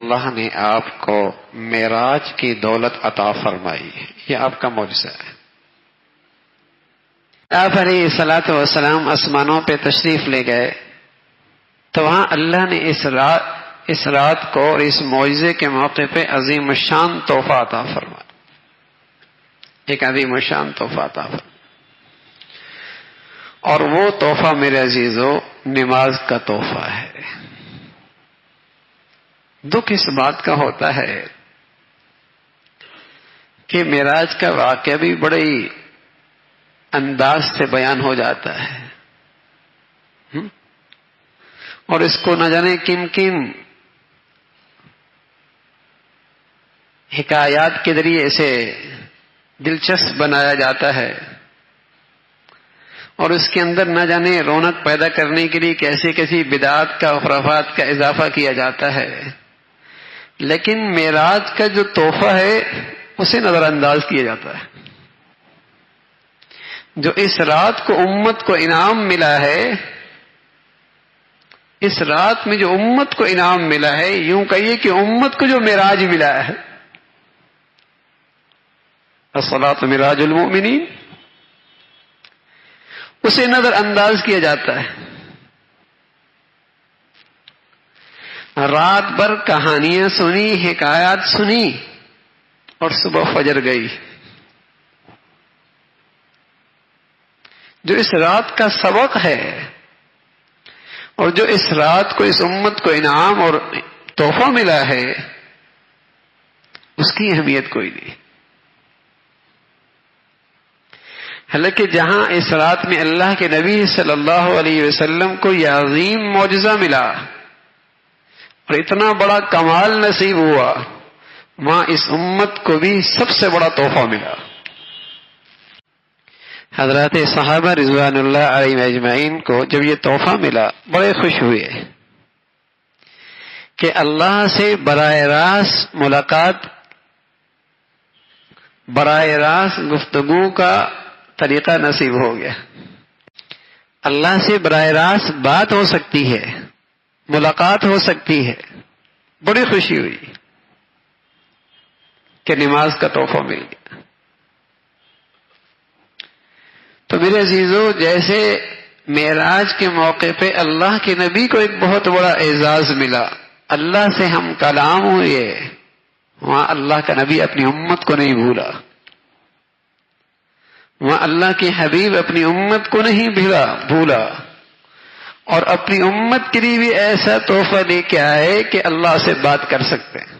اللہ نے آپ کو معراج کی دولت عطا فرمائی، یہ آپ کا معجزہ ہے۔ آپ علیہ الصلوۃ والسلام آسمانوں پہ تشریف لے گئے تو وہاں اللہ نے اس رات کو اور اس معجزے کے موقع پہ عظیم الشان تحفہ عطا فرمایا، ایک عظیم الشان تحفہ عطا فرمایا، اور وہ تحفہ میرے عزیزو نماز کا تحفہ ہے۔ دکھ اس بات کا ہوتا ہے کہ معراج کا واقعہ بھی بڑے ہی انداز سے بیان ہو جاتا ہے، اور اس کو نہ جانے کن کن حکایات کے ذریعے سے دلچسپ بنایا جاتا ہے، اور اس کے اندر نہ جانے رونق پیدا کرنے کے لیے کیسی کیسی بدعات کا خرافات کا اضافہ کیا جاتا ہے، لیکن معراج کا جو تحفہ ہے اسے نظر انداز کیا جاتا ہے۔ جو اس رات کو امت کو انعام ملا ہے، اس رات میں جو امت کو انعام ملا ہے، یوں کہیے کہ امت کو جو معراج ملا ہے، الصلاۃ معراج المؤمنین، اسے نظر انداز کیا جاتا ہے۔ رات بھر کہانیاں سنی، حکایات سنی، اور صبح فجر گئی۔ جو اس رات کا سبق ہے اور جو اس رات کو اس امت کو انعام اور تحفہ ملا ہے، اس کی اہمیت کوئی نہیں۔ حالانکہ جہاں اس رات میں اللہ کے نبی صلی اللہ علیہ وسلم کو یہ عظیم معجزہ ملا اور اتنا بڑا کمال نصیب ہوا، وہاں اس امت کو بھی سب سے بڑا تحفہ ملا۔ حضرات صحابہ رضوان اللہ علیہم اجمعین کو جب یہ تحفہ ملا بڑے خوش ہوئے کہ اللہ سے براہ راست ملاقات، براہ راست گفتگو کا طریقہ نصیب ہو گیا۔ اللہ سے براہ راست بات ہو سکتی ہے، ملاقات ہو سکتی ہے، بڑی خوشی ہوئی کہ نماز کا تحفہ مل گیا۔ تو میرے عزیزو، جیسے معراج کے موقع پہ اللہ کے نبی کو ایک بہت بڑا اعزاز ملا، اللہ سے ہم کلام ہوئے، وہاں اللہ کا نبی اپنی امت کو نہیں بھولا، وہاں اللہ کے حبیب اپنی امت کو نہیں بھولا، اور اپنی امت کے لیے بھی ایسا تحفہ لے کے آئے کہ اللہ سے بات کر سکتے ہیں۔